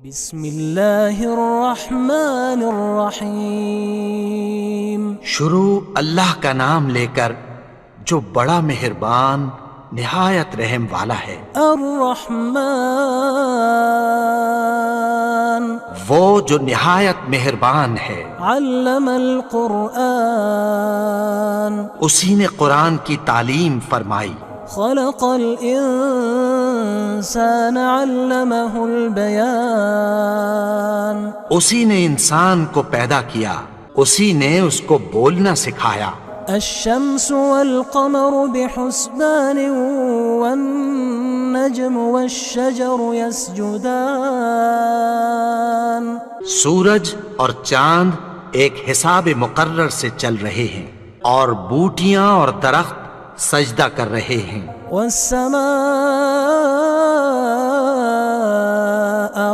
بسم اللہ الرحمن الرحیم۔ شروع اللہ کا نام لے کر جو بڑا مہربان نہایت رحم والا ہے۔ الرحمن وہ جو نہایت مہربان ہے۔ علم القرآن اسی نے قرآن کی تعلیم فرمائی۔ خلق الانسان علمہ البیان اسی نے انسان کو پیدا کیا، اسی نے اس کو بولنا سکھایا۔ الشمس والقمر بحسبان والنجم والشجر يسجدان سورج اور چاند ایک حساب مقرر سے چل رہے ہیں، اور بوٹیاں اور درخت سجدہ کر رہے ہیں۔ والسماء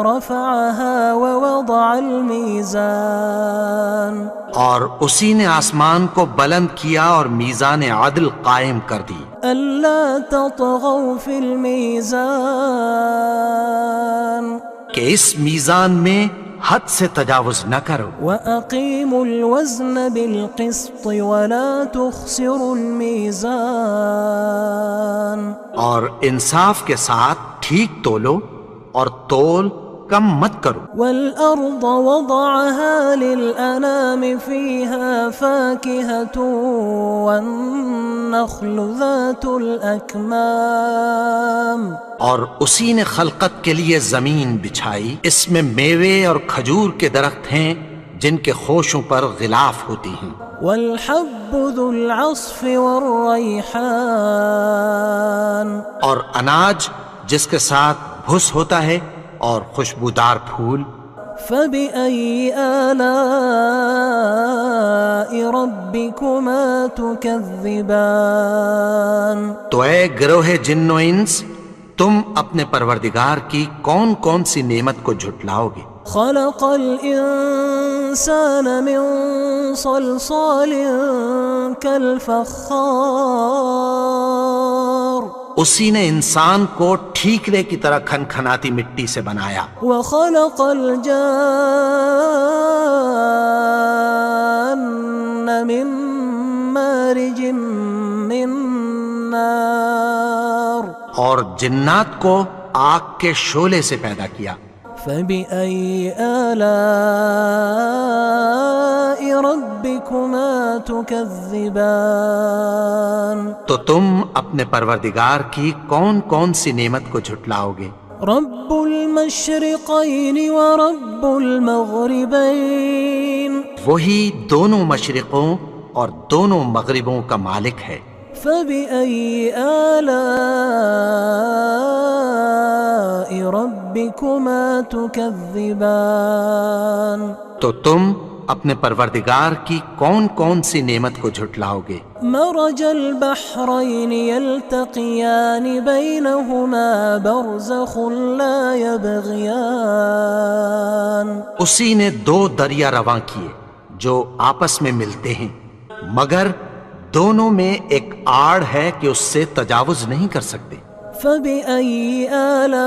رفعها ووضع الميزان اور اسی نے آسمان کو بلند کیا اور میزان عدل قائم کر دی۔ ألا تطغوا في الميزان کہ اس میزان میں حد سے تجاوز نہ کرو۔ وأقيموا الوزن بالقسط ولا تخسروا الميزان اور انصاف کے ساتھ ٹھیک تولو اور تول کم مت کرو۔ والأرض وضعها للأنام فيها فاكهة والنخل ذات الأكمام اور اسی نے خلقت کے لیے زمین بچھائی، اس میں میوے اور کھجور کے درخت ہیں جن کے خوشوں پر غلاف ہوتی ہیں۔ والحب ذو العصف والريحان اور اناج جس کے ساتھ بھس ہوتا ہے اور خوشبودار پھول۔ فبأي آلاء ربكما تكذبان تو اے گروہ جن و انس، تم اپنے پروردگار کی کون کون سی نعمت کو جھٹلاؤ گے؟ خلق الإنسان من صلصال كالفخار اسی نے انسان کو ٹھیکرے کی طرح کھنکھناتی مٹی سے بنایا۔ وخلق الجان من مارج من نار اور جنات کو آگ کے شعلے سے پیدا کیا۔ فبأي آلاء ربكما تكذبان تو تم اپنے پروردگار کی کون کون سی نعمت کو جھٹلاؤ گے؟ رب المشرقين ورب المغربين وہی دونوں مشرقوں اور دونوں مغربوں کا مالک ہے۔ فبأي آلاء ربكما تكذبان تو تم اپنے پروردگار کی کون کون سی نعمت کو جھٹلاؤ گے؟ مرج البحرين يلتقيان بينهما برزخ لا يبغيان اسی نے دو دریا رواں کیے جو آپس میں ملتے ہیں، مگر دونوں میں ایک آڑ ہے کہ اس سے تجاوز نہیں کر سکتے۔ فبأي آلاء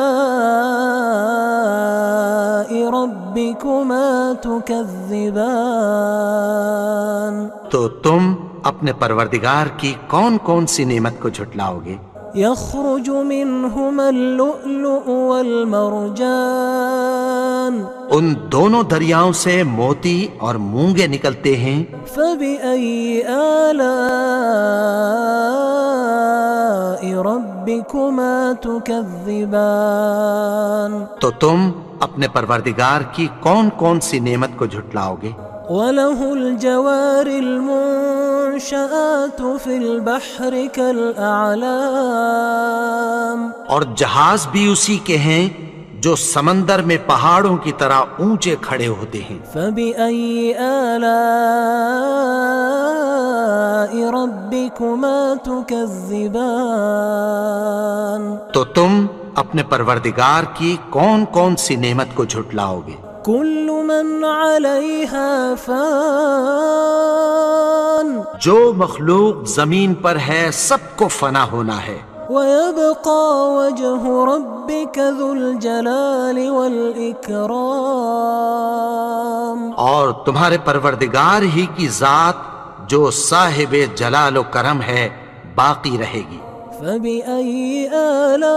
ربكما تكذبان تو تم اپنے پروردگار کی کون کون سی نعمت کو جھٹلاؤ گے؟ يخرج منهما اللؤلؤ والمرجان ان دونوں دریاؤں سے موتی اور مونگے نکلتے ہیں۔ فبأي آلاء ربكما تكذبان تو تم اپنے پروردگار کی کون کون سی نعمت کو جھٹلاؤ گے؟ وله الجوار المنشآت في البحر كالأعلام اور جہاز بھی اسی کے ہیں جو سمندر میں پہاڑوں کی طرح اونچے کھڑے ہوتے ہیں۔ فبأي آلاء ربكما تكذبان تو تم اپنے پروردگار کی کون کون سی نعمت کو جھٹلاؤ گے؟ كل من عليها فان جو مخلوق زمین پر ہے سب کو فنا ہونا ہے۔ ويبقى وجه ربك ذو الجلال والإكرام. اور تمہارے پروردگار ہی کی ذات جو صاحب جلال و کرم ہے باقی رہے گی. فبأي آلاء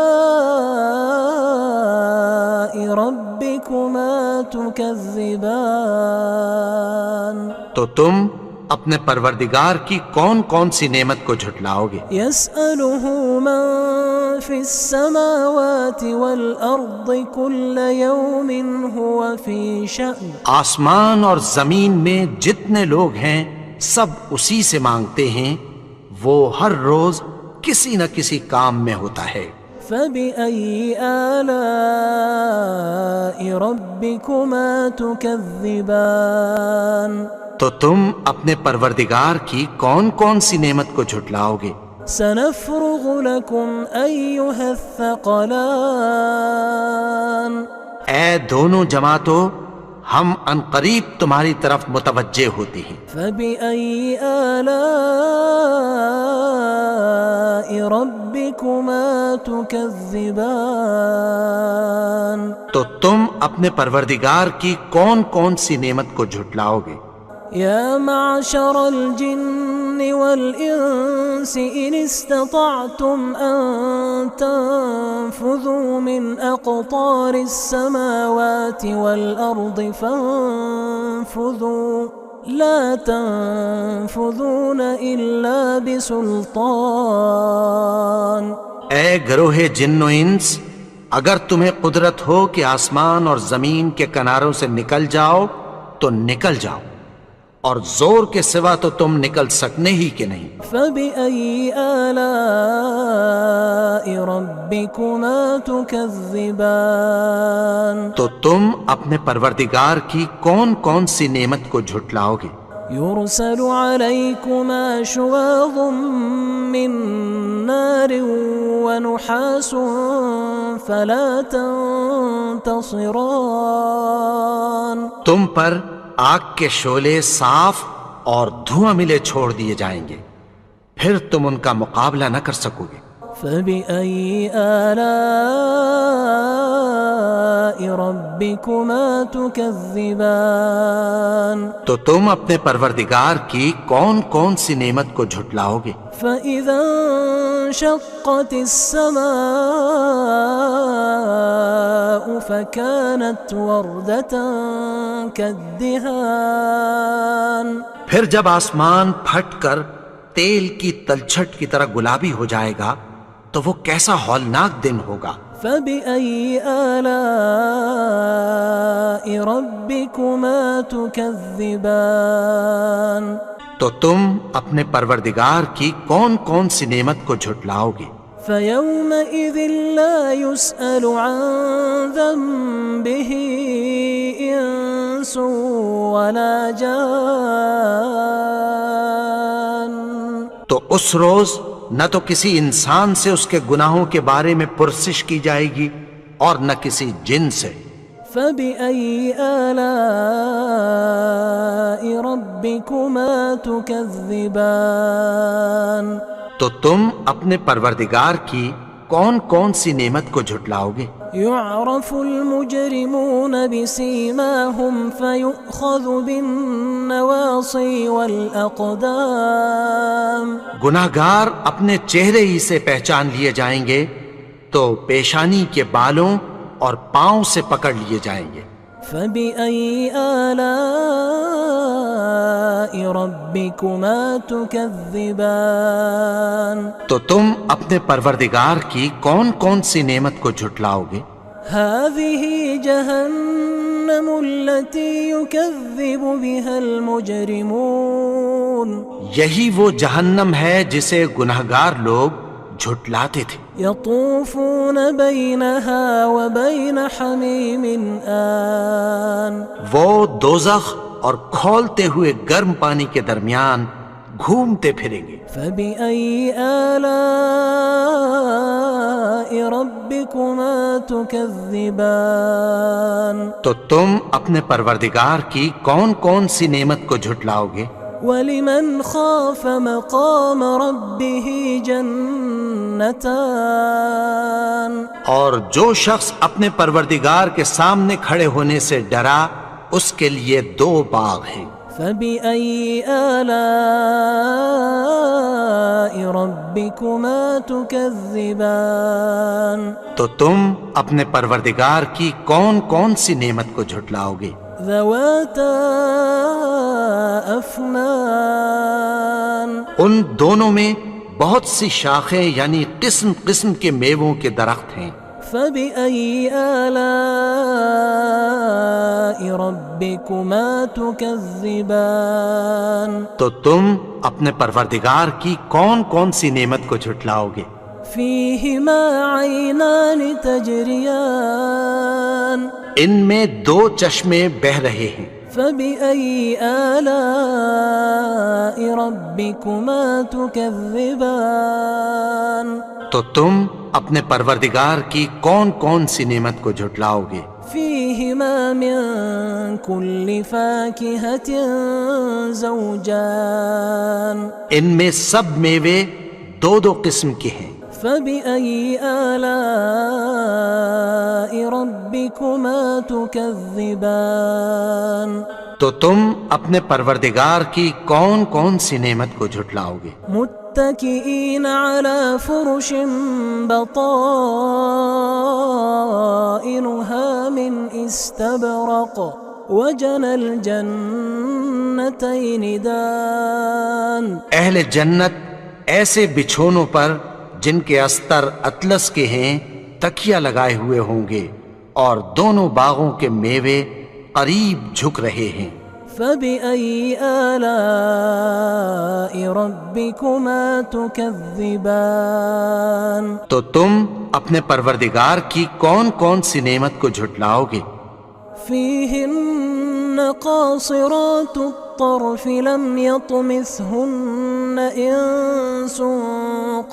ربكما تكذبان. تو تم اپنے پروردگار کی کون کون سی نعمت کو جھٹلاؤ گے؟ يسأله من في السماوات والأرض كل يوم هو في شأن. آسمان اور زمین میں جتنے لوگ ہیں سب اسی سے مانگتے ہیں، وہ ہر روز کسی نہ کسی کام میں ہوتا ہے. فبأي آلاء ربكما تكذبان. تو تم اپنے پروردگار کی کون کون سی نعمت کو جھٹلاؤ گے؟ سنفرغ لكم أيها الثقلان. اے دونوں جماعتوں، ہم عنقریب تمہاری طرف متوجہ ہوتے ہیں. فبأي آلاء ربكما تكذبان. تو تم اپنے پروردگار کی کون کون سی نعمت کو جھٹلاؤ گے؟ يا معشر الجن والإنس إن استطعتم أن تنفذوا من أقطار السماوات والأرض فانفذوا لا تنفذون إلا بسلطان. اے گروہ جن و انس، اگر تمہیں قدرت ہو کہ آسمان اور زمین کے کناروں سے نکل جاؤ تو نکل جاؤ، اور زور کے سوا تو تم نکل سکنے ہی کہ نہیں. فبأي آلاء ربكما تكذبان. تو تم اپنے پروردگار کی کون کون سی نعمت کو جھٹلاؤ گے؟ يرسل عليكما شواظ من نار ونحاس فلا تنتصران. تم پر آگ کے شعلے صاف اور دھواں ملے چھوڑ دیے جائیں گے، پھر تم ان کا مقابلہ نہ کر سکو گے. فبأي آلاء ربكما تكذبان. تو تم اپنے پروردگار کی کون کون سی نعمت کو جھٹلاؤ گے؟ فإذا انشقت السماء فكانت وردة كالدهان. پھر جب آسمان پھٹ کر تیل کی تلچھٹ کی طرح گلابی ہو جائے گا تو وہ کیسا ہولناک دن ہوگا. فبأي آلاء ربكما تكذبان. تو تم اپنے پروردگار کی کون کون سی نعمت کو جھٹلاؤ گے؟ فيومئذ لا يسأل عن ذنبه إنس ولا جان. تو اس روز نہ تو کسی انسان سے اس کے گناہوں کے بارے میں پرسش کی جائے گی اور نہ کسی جن سے. فبأي آلاء ربكما تكذبان. تو تم اپنے پروردگار کی کون کون سی نعمت کو جھٹلاؤ گے؟ يعرف المجرمون بسيماهم فيؤخذ بالنواصي والأقدام. گناہگار اپنے چہرے ہی سے پہچان لیے جائیں گے تو پیشانی کے بالوں اور پاؤں سے پکڑ لیے جائیں گے. فبأي آلاء ربكما تكذبان. تو تم اپنے پروردگار کی کون کون سی نعمت کو جھٹلاؤ گے؟ هذه جهنم التي يكذب بها المجرمون. یہی وہ جہنم ہے جسے گناہگار لوگ جھٹلاتے تھے. يطوفون بينها وبين حميم آن. وہ دوزخ اور کھولتے ہوئے گرم پانی کے درمیان گھومتے پھریں گے. فبأي آلاء ربكما تكذبان. تو تم اپنے پروردگار کی کون کون سی نعمت کو جھٹلاؤ گے؟ وَلِمَنْ خَافَ مَقَامَ رَبِّهِ جَنَّتَانِ اور جو شخص اپنے پروردگار کے سامنے کھڑے ہونے سے ڈرا اس کے لیے 2 باغ ہیں۔ فَبِأَيِّ آلَاءِ رَبِّكُمَا تُكَذِّبَانِ تو تم اپنے پروردگار کی کون کون سی نعمت کو جھٹلاؤ گے؟ ذَوَاتَا أَفْنَانٍ ان دونوں میں بہت سی شاخیں یعنی قسم قسم کے میووں کے درخت ہیں۔ فَبِأَيِّ آلَاءِ رَبِّكُمَا تُكَذِّبَانِ تو تم اپنے پروردگار کی کون کون سی نعمت کو جھٹلاؤ گے؟ فِيهِمَا عَيْنَانِ تَجْرِيَانِ ان میں 2 چشمے بہہ رہے ہیں۔ فَبِأَيِّ آلَاءِ رَبِّكُمَا تُكَذِّبَانِ تو تم اپنے پروردگار کی کون کون سی نعمت کو جھٹلاؤ گے؟ فِيهِمَا مِن كُلِّ فَاكِهَةٍ زَوْجَانِ ان میں سب میوے 2 قسم کے ہیں۔ فَبِأَيِّ آلَاءِ رَبِّكُمَا تُكَذِّبَانِ تو تم اپنے پروردگار کی کون کون سی نعمت کو جھٹلاؤ گے؟ متكئين على فرش بطائنها من استبرق وجنى الجنتين دان اہل جنت ایسے بچھونوں پر جن کے استر اطلس کے ہیں تکیہ لگائے ہوئے ہوں گے اور دونوں باغوں کے میوے قریب جھک رہے ہیں۔ فَبِأَيِّ آلَاءِ رَبِّكُمَا تُكَذِّبَانِ تو تم اپنے پروردگار کی کون کون سی نعمت کو جھٹلاؤ گے؟ فِيهِنَّ قَاصِرَاتُ الطَّرْفِ لَمْ يَطْمِثْهُنَّ إِنسٌ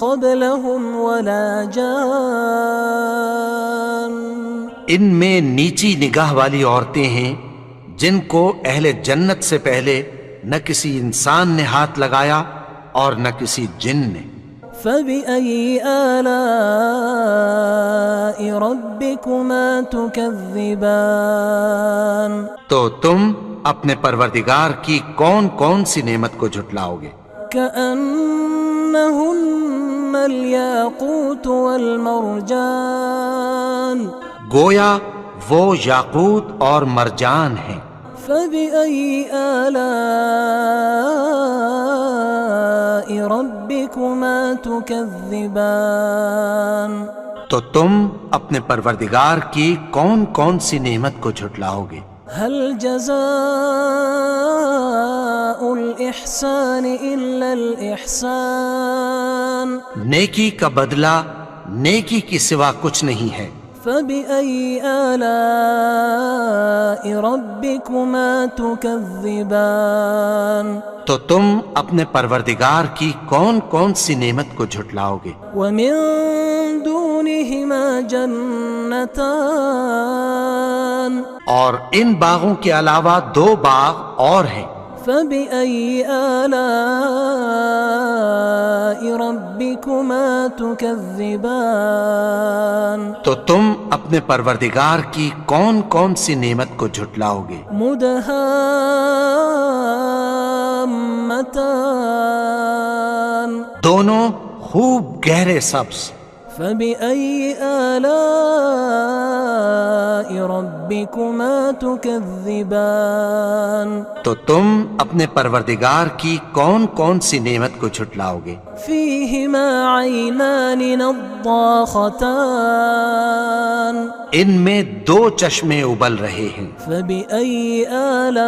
قَبْلَهُمْ وَلَا جَانٌّ ان میں نیچی نگاہ والی عورتیں ہیں جن کو اہل جنت سے پہلے نہ کسی انسان نے ہاتھ لگایا اور نہ کسی جن نے۔ فَبِأَيِّ آلَاءِ رَبِّكُمَا تُكَذِّبَانِ تو تم اپنے پروردگار کی کون کون سی نعمت کو جھٹلاؤ گے؟ كَأَنَّهُنَّ الْيَاقُوتُ وَالْمَرْجَانُ گویا وہ یاقوت اور مرجان ہیں۔ فَبِأَيِّ آلَاءِ رَبِّكُمَا تُكَذِّبَانِ تو تم اپنے پروردگار کی کون کون سی نعمت کو جھٹلاؤ گے؟ هَلْ جَزَاءُ الْإِحْسَانِ إِلَّا الْإِحْسَانُ نیکی کا بدلہ نیکی کی سوا کچھ نہیں ہے۔ فَبِأَيِّ آلَاءِ رَبِّكُمَا تُكَذِّبَانِ تو تم اپنے پروردگار کی کون کون سی نعمت کو جھٹلاؤ گے؟ وَمِن دُونِهِمَا جَنَّتَانِ اور ان باغوں کے علاوہ 2 باغ اور ہیں۔ فَبِأَيِّ آلَاءِ رَبِّكُمَا تُكَذِّبَانِ تو تم اپنے پروردگار کی کون کون سی نعمت کو جھٹلاؤ گے؟ مُدْهَامَّتَانِ دونوں خوب گہرے سبز۔ فَبِأَيِّ آلَاءِ رَبِّكُمَا تُكَذِّبَانِ تو تم اپنے پروردگار کی کون کون سی نعمت کو جھٹلاؤ گے؟ فِيهِمَا عَيْنَانِ نَضَّاخَتَانِ ان میں 2 چشمے ابل رہے ہیں۔ فَبِأَيِّ آلَاءِ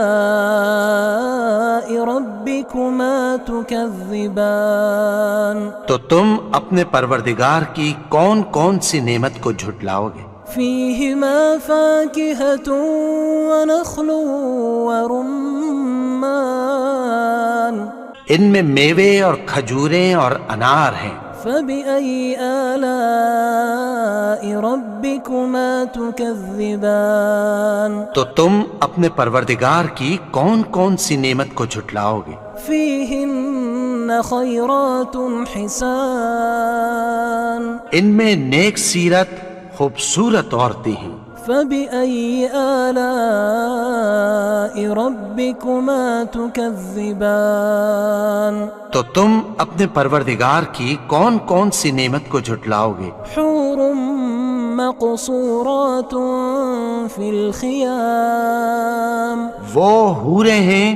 رَبِّكُمَا تُكَذِّبَانِ تو تم اپنے پروردگار کی کون کون سی نعمت کو جھٹلاؤ گے؟ فِيهِمَا فَاكِهَةٌ وَنَخْلٌ وَرُمَّانٌ ان میں میوے اور کھجوریں اور انار ہیں۔ فَبِأَيِّ آلَاءِ رَبِّكُمَا تُكَذِّبَانِ تو تم اپنے پروردگار کی کون کون سی نعمت کو جھٹلاؤ گے؟ فيهن خيرات حسان ان میں نیک سیرت خوبصورت عورتیں ہیں. فبأي آلاء ربكما تكذبان تو تم اپنے پروردگار کی کون کون سی نعمت کو جھٹلاؤ گے؟ حور مقصورات في الخيام وہ حوریں ہیں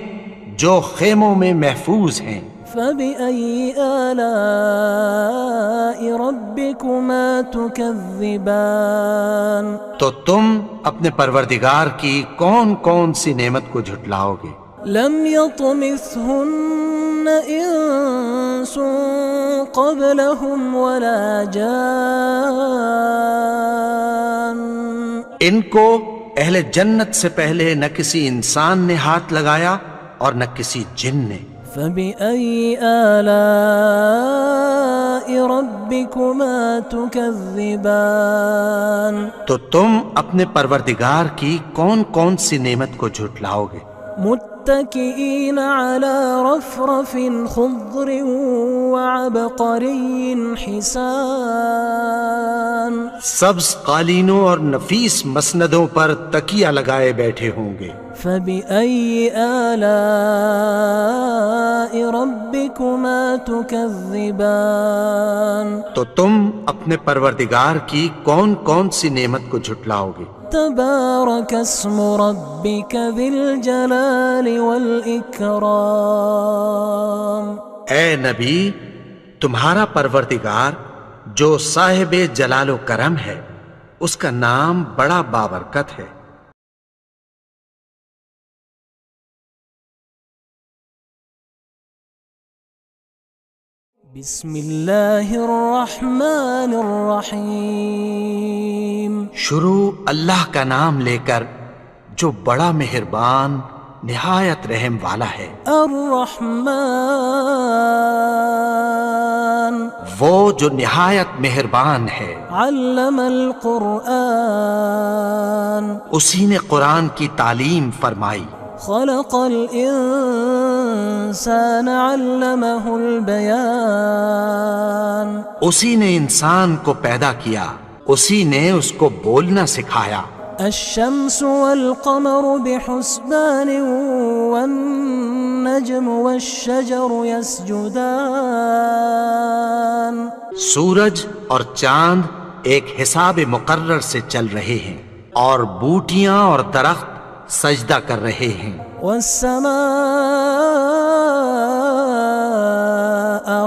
جو خیموں میں محفوظ ہیں. فبأي آلاء ربكما تكذبان تو تم اپنے پروردگار کی کون کون سی نعمت کو جھٹلاؤ گے؟ لم يطمثهن إنس قبلهم ولا جان ان کو اہل جنت سے پہلے نہ کسی انسان نے ہاتھ لگایا اور نہ کسی جن نے. فبأي آلاء ربكما تكذبان تو تم اپنے پروردگار کی کون کون سی نعمت کو جھٹلاؤ گے؟ متكئين على رفرف خضر وعبقري حسان سبز قالینوں اور نفیس مسندوں پر تکیہ لگائے بیٹھے ہوں گے. فبأي آلاء ربكما تكذبان تو تم اپنے پروردگار کی کون کون سی نعمت کو جھٹلاؤ گے؟ تبارك اسم ربك ذي الجلال والإكرام اے نبی، تمہارا پروردگار جو صاحب جلال و کرم ہے اس کا نام بڑا بابرکت ہے. بسم اللہ الرحمن الرحیم شروع اللہ کا نام لے کر جو بڑا مہربان نہایت رحم والا ہے. الرحمن وہ جو نہایت مہربان ہے. علم القرآن اسی نے قرآن کی تعلیم فرمائی. خلق الانسان علمہ البیان اسی نے انسان کو پیدا کیا، اسی نے اس کو بولنا سکھایا. الشمس والقمر بحسبان والنجم والشجر يسجدان سورج اور چاند ایک حساب مقرر سے چل رہے ہیں اور بوٹیاں اور درخت سجدہ کر رہے ہیں. والسماء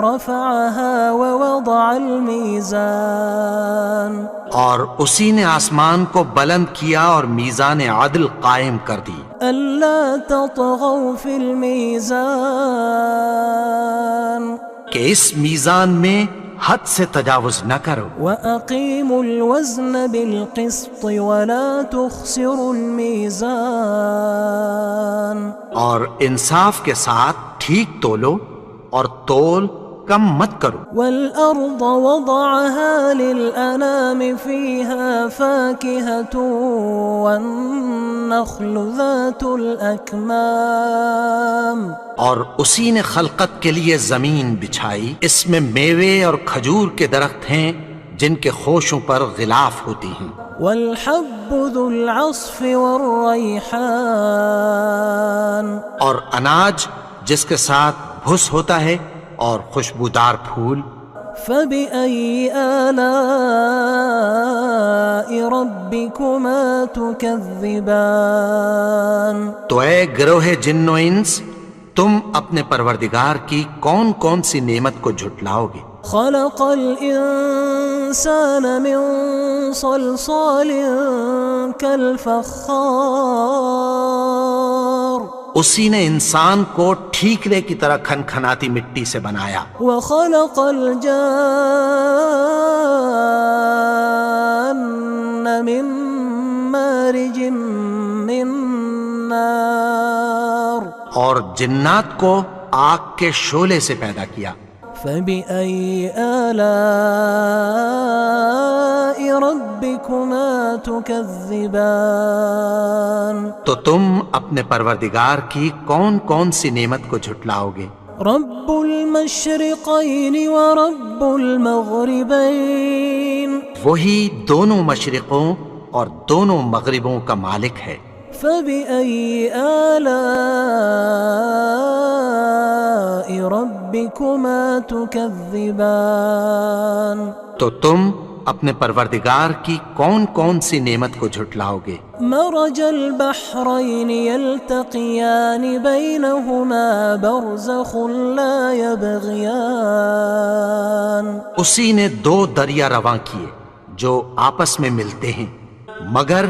رفعها ووضع الميزان اور اسی نے آسمان کو بلند کیا اور میزان عدل قائم کر دی. ألا تطغوا في الميزان کہ اس میزان میں حد سے تجاوز نہ کرو. وأقيموا الوزن بالقسط ولا تخسروا الميزان اور انصاف کے ساتھ ٹھیک تولو اور تول کم مت کرو. والأرض وضعها للأنام فيها فاكهة والنخل ذات الأكمام اور اسی نے خلقت کے لیے زمین بچھائی، اس میں میوے اور کھجور کے درخت ہیں جن کے خوشوں پر غلاف ہوتی ہیں. والحب ذو العصف والريحان اور اناج جس کے ساتھ بھس ہوتا ہے اور خوشبودار پھول. فبأي آلاء ربكما تكذبان تو اے گروہ جن و انس، تم اپنے پروردگار کی کون کون سی نعمت کو جھٹلاؤ گے؟ خلق الإنسان من صلصال كالفخار اسی نے انسان کو ٹھیکرے کی طرح کھنکھناتی مٹی سے بنایا. وخلق الجان من مارج من نار اور جنات کو آگ کے شعلے سے پیدا کیا. فبأي آلاء ربكما تكذبان تو تم اپنے پروردگار کی کون کون سی نعمت کو جھٹلاؤ گے؟ رب المشرقين ورب المغربين وہی دونوں مشرقوں اور دونوں مغربوں کا مالک ہے۔ فبأي آلاء ربكما تكذبان تو تم اپنے پروردگار کی کون کون سی نعمت کو جھٹلاؤ گے؟ مرج البحرين يلتقيان بينهما برزخ لا يبغيان اسی نے دو دریا رواں کیے جو آپس میں ملتے ہیں، مگر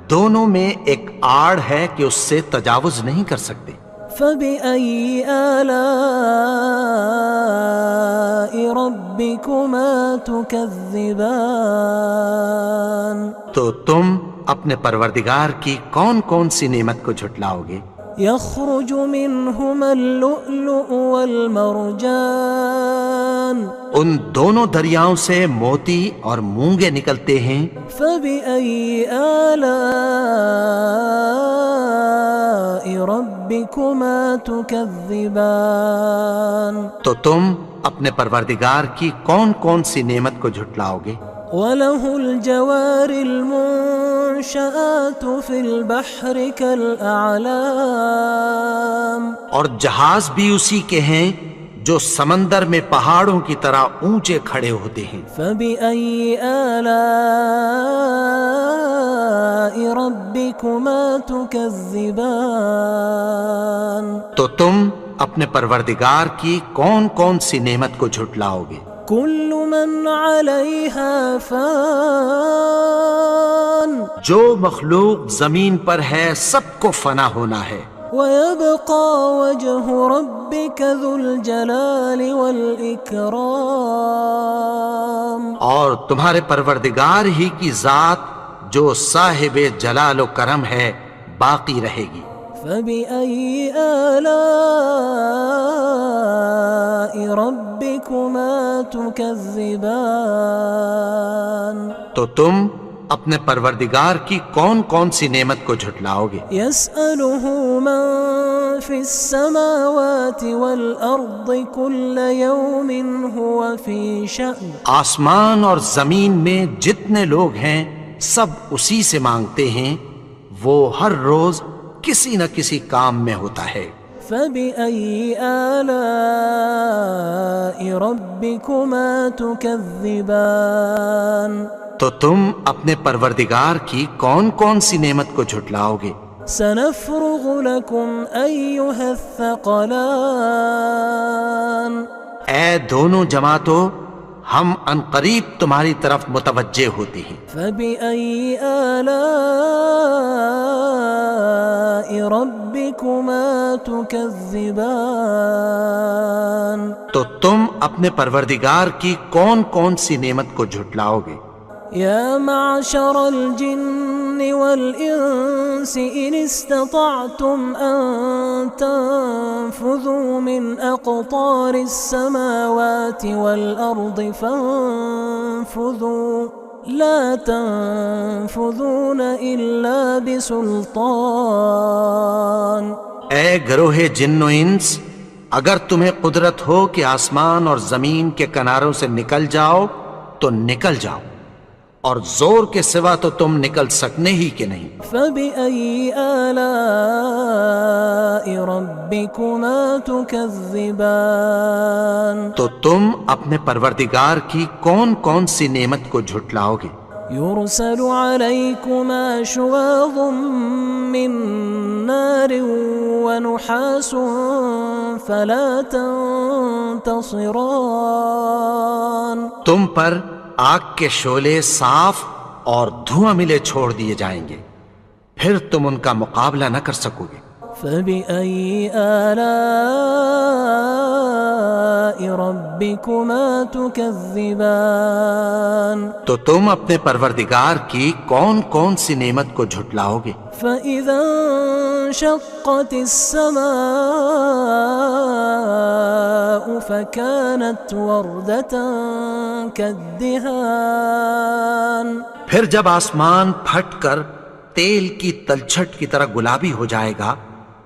دونوں میں ایک آڑ ہے کہ اس سے تجاوز نہیں کر سکتے۔ فبأي آلاء ربكما تكذبان تو تم اپنے پروردگار کی کون کون سی نعمت کو جھٹلاؤ گے؟ يخرج منهما اللؤلؤ والمرجان ان دونوں دریاؤں سے موتی اور مونگے نکلتے ہیں۔ فبأي آلاء ربكما تكذبان تو تم اپنے پروردگار کی کون کون سی نعمت کو جھٹلاؤ گے؟ وله الجوار المنشآت في البحر كالأعلام اور جہاز بھی اسی کے ہیں جو سمندر میں پہاڑوں کی طرح اونچے کھڑے ہوتے ہیں۔ فبأي آلاء ربكما تكذبان تو تم اپنے پروردگار کی کون کون سی نعمت کو جھٹلاؤ گے؟ كل من عليها فان جو مخلوق زمین پر ہے سب کو فنا ہونا ہے، ويبقى وجه ربك ذو الجلال والإكرام اور تمہارے پروردگار ہی کی ذات جو صاحب جلال و کرم ہے باقی رہے گی۔ فبأي آلاء ربكما تكذبان تو تم اپنے پروردگار کی کون کون سی نعمت کو جھٹلاؤ گے؟ يسأله من في السماوات والأرض كل يوم هو في شأن آسمان اور زمین میں جتنے لوگ ہیں سب اسی سے مانگتے ہیں، وہ ہر روز کسی نہ کسی کام میں ہوتا ہے۔ فبأي آلاء ربكما تكذبان تو تم اپنے پروردگار کی کون کون سی نعمت کو جھٹلاؤ گے؟ سنفرغ لكم أيها الثقلان اے دونوں جماعتوں، ہم عنقریب تمہاری طرف متوجہ ہوتے ہیں۔ فبأي آلاء ربكما تكذبان تو تم اپنے پروردگار کی کون کون سی نعمت کو جھٹلاؤ گے؟ يا معشر الجن والإنس إن استطعتم أن تنفذوا من أقطار السماوات والأرض فانفذوا لا تنفذون إلا بسلطان اے گروہ جن و انس، اگر تمہیں قدرت ہو کہ آسمان اور زمین کے کناروں سے نکل جاؤ تو نکل جاؤ، اور زور کے سوا تو تم نکل سکنے ہی کہ نہیں۔ فبأي آلاء ربكما تكذبان تو تم اپنے پروردگار کی کون کون سی نعمت کو جھٹلاؤ گے؟ يرسل عليكما شواظ من نار ونحاس فلا تنتصران تم پر آگ کے شعلے صاف اور دھواں ملے چھوڑ دیے جائیں گے، پھر تم ان کا مقابلہ نہ کر سکو گے۔ فبأي آلاء ربكما تكذبان تو تم اپنے پروردگار کی کون کون سی نعمت کو جھٹلاؤ گے؟ فإذا انشقت السماء فكانت وردة كالدهان پھر جب آسمان پھٹ کر تیل کی تلچھٹ کی طرح گلابی ہو جائے گا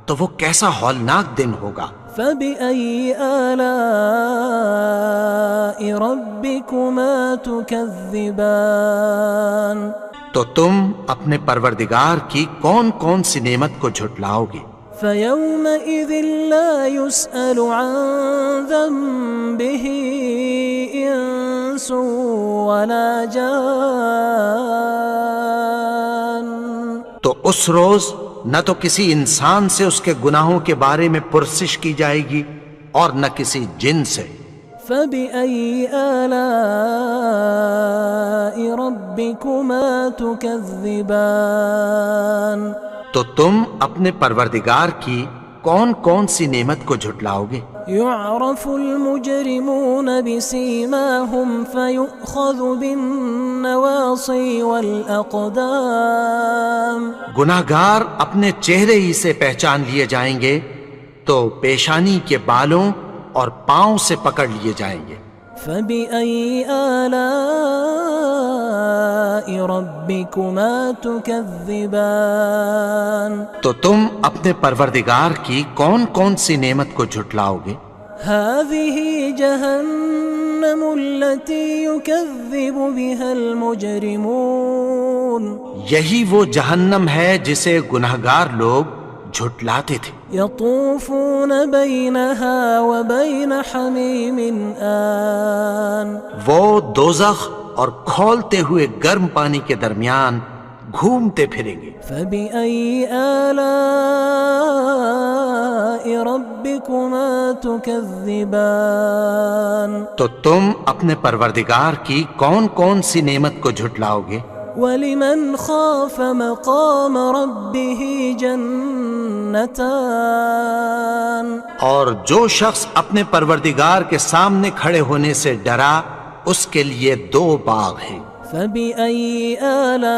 تو وہ کیسا ہولناک دن ہوگا۔ فبأي آلاء ربكما تكذبان تو تم اپنے پروردگار کی کون کون سی نعمت کو جھٹلاؤ گے؟ فيومئذ لا يسأل عن ذنبه إنس ولا جان تو اس روز نہ تو کسی انسان سے اس کے گناہوں کے بارے میں پرسش کی جائے گی اور نہ کسی جن سے۔ فبأي آلاء ربكما تكذبان تو تم اپنے پروردگار کی کون کون سی نعمت کو جھٹلاؤ گے؟ يعرف المجرمون بسيماهم فيؤخذ بالنواصي والأقدام گناہگار اپنے چہرے ہی سے پہچان لیے جائیں گے تو پیشانی کے بالوں اور پاؤں سے پکڑ لیے جائیں گے۔ فبأي آلاء ربكما تكذبان تو تم اپنے پروردگار کی کون کون سی نعمت کو جھٹلاؤ گے؟ هذه جهنم التي يكذب بها المجرمون یہی وہ جہنم ہے جسے گناہگار لوگ جھٹلاتے تھے۔ يطوفون بينها وبين حميم آن وہ دوزخ اور کھولتے ہوئے گرم پانی کے درمیان گھومتے پھریں گے۔ فبأي آلاء ربكما تكذبان تو تم اپنے پروردگار کی کون کون سی نعمت کو جھٹلاؤ گے؟ ولمن خاف مقام ربه جنتان اور جو شخص اپنے پروردگار کے سامنے کھڑے ہونے سے ڈرا اس کے لیے دو باغ ہیں۔ فبأي آلاء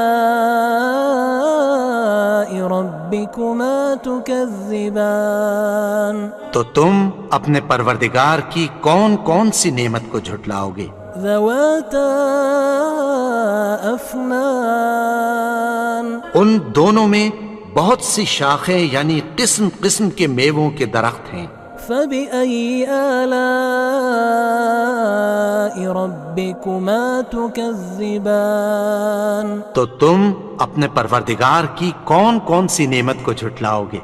ربكما تكذبان تو تم اپنے پروردگار کی کون کون سی نعمت کو جھٹلاؤ گے؟ ذواتا افنان ان دونوں میں بہت سی شاخیں یعنی قسم قسم کے میووں کے درخت ہیں۔ فبأي آلاء ربكما تكذبان تو تم اپنے پروردگار کی کون کون سی نعمت کو جھٹلاؤ گے؟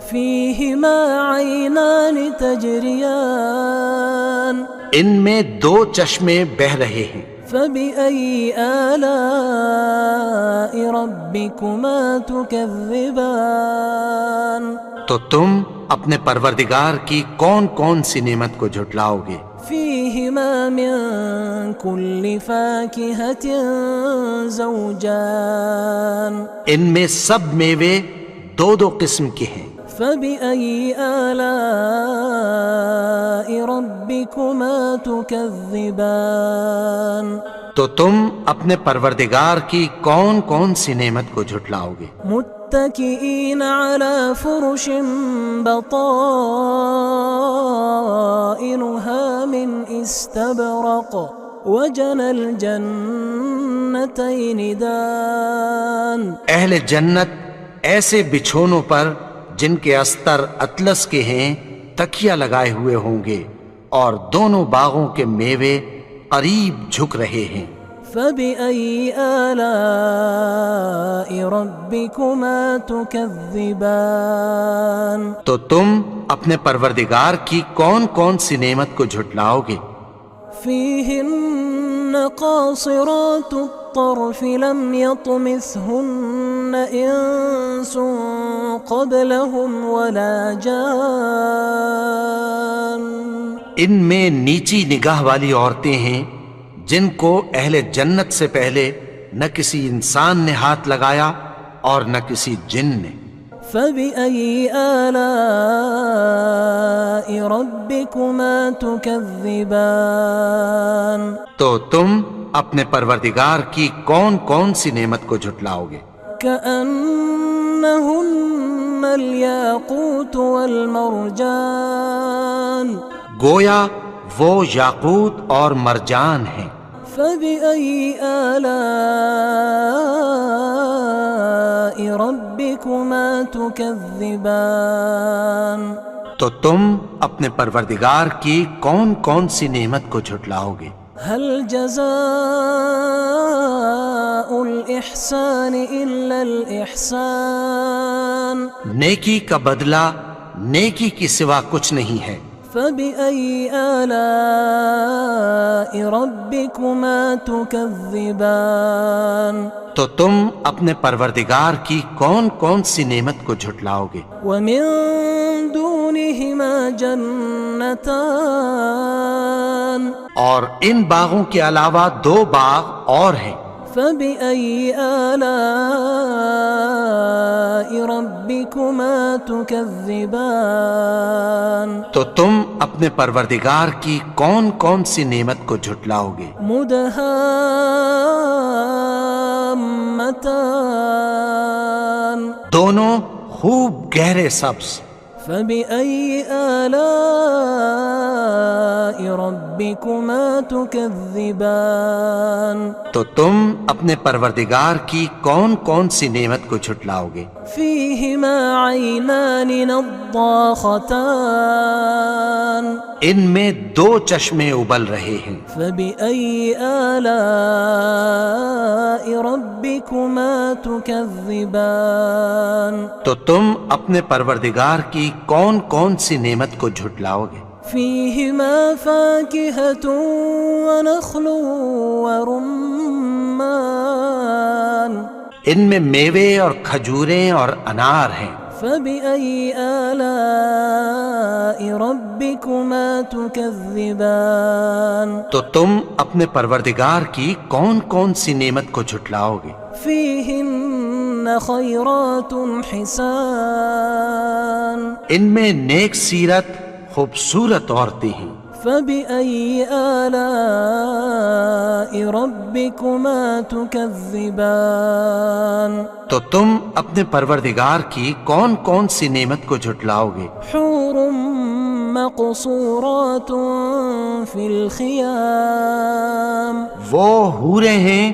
فيهما عينان تجريان ان میں دو چشمے بہہ رہے ہیں۔ فبأي آلاء ربكما تكذبان تو تم اپنے پروردگار کی کون کون سی نعمت کو جھٹلاؤ گے؟ فيهما من كل فاكهة زوجان ان میں سب میوے دو دو قسم کے ہیں۔ فبأي آلاء ربكما تكذبان تو تم اپنے پروردگار کی کون کون سی نعمت کو جھٹلاؤ گے؟ متكئين على فرش بطائنها من استبرق وجنى الجنتين دان اہل جنت ایسے بچھونوں پر جن کے استر اطلس کے ہیں تکیہ لگائے ہوئے ہوں گے اور دونوں باغوں کے میوے قریب جھک رہے ہیں۔ فبأي آلاء ربكما تكذبان تو تم اپنے پروردگار کی کون کون سی نعمت کو جھٹلاؤ گے؟ فيهن قاصرات الطرف لم يطمثهن إنس قبلهم ولا جان ان میں نیچی نگاہ والی عورتیں ہیں جن کو اہل جنت سے پہلے نہ کسی انسان نے ہاتھ لگایا اور نہ کسی جن نے۔ فبأي آلاء ربكما تكذبان تو تم اپنے پروردگار کی کون کون سی نعمت کو جھٹلاؤ گے؟ كأنهن الياقوت والمرجان گویا وہ یاقوت اور مرجان ہیں۔ فبأي آلاء ربكما تكذبان؟ تو تم اپنے پروردگار کی کون کون سی نعمت کو جھٹلاؤ گے؟ هل جزاء الإحسان إلا الإحسان؟ نیکی کا بدلہ نیکی کی سوا کچھ نہیں ہے۔ فبأي آلاء ربكما تكذبان؟ تو تم اپنے پروردگار کی کون کون سی نعمت کو جھٹلاؤ گے؟ ومن دونهما جنتان؟ اور ان باغوں کے علاوہ دو باغ اور ہیں۔ فبأي آلاء ربكما تكذبان؟ تو تم اپنے پروردگار کی کون کون سی نعمت کو جھٹلاؤ گے؟ مدهامتان؟ دونوں خوب گہرے سبز۔ فبأي آلاء ربكما تكذبان؟ تو تم اپنے پروردگار کی کون کون سی نعمت کو جھٹلاؤ گے؟ فيهما عينان نضاختان؟ ان میں دو چشمے ابل رہے ہیں۔ فبأي آلاء ربكما تكذبان؟ تو تم اپنے پروردگار کی کون کون سی نعمت کو جھٹلاؤ گے؟ فيهما فاكهة ونخل ورمان؟ ان میں میوے اور کھجوریں اور انار ہیں۔ فبأي آلاء ربكما تكذبان؟ تو تم اپنے پروردگار کی کون کون سی نعمت کو جھٹلاؤ گے؟ فيهن خيرات حسان؟ ان میں نیک سیرت خوبصورت عورتیں ہیں۔ فبأي آلاء ربكما تكذبان؟ تو تم اپنے پروردگار کی کون کون سی نعمت کو جھٹلاؤ گے؟ حور مقصورات في الخيام؟ وہ حوریں ہیں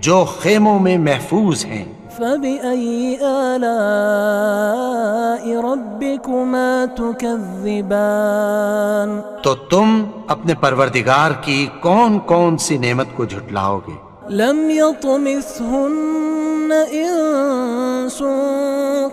جو خیموں میں محفوظ ہیں۔ فبأي آلاء ربكما تكذبان؟ تو تم اپنے پروردگار کی کون کون سی نعمت کو جھٹلاؤ گے؟ لم يطمثهن إنس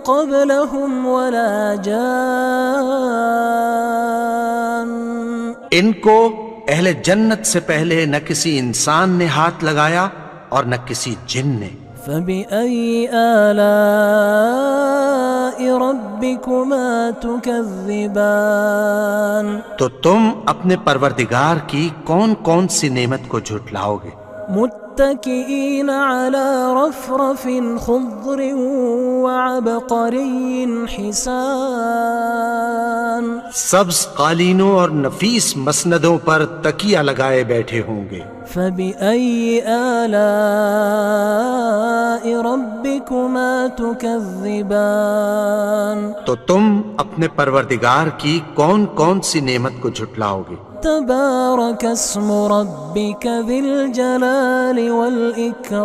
قبلهم ولا جان؟ ان کو اہل جنت سے پہلے نہ کسی انسان نے ہاتھ لگایا اور نہ کسی جن نے۔ فبأي آلاء ربكما تكذبان؟ تو تم اپنے پروردگار کی کون کون سی نعمت کو جھٹلاؤ گے؟ متكئين على رفرف خضر وعبقري حسان؟ سبز قالینوں اور نفیس مسندوں پر تکیہ لگائے بیٹھے ہوں گے۔ فبأي آلاء ربكما تكذبان؟ تو تم اپنے پروردگار کی کون کون سی نعمت کو جھٹلاؤ گے؟ تبارك اسم ربك ذي الجلال والإكرام۔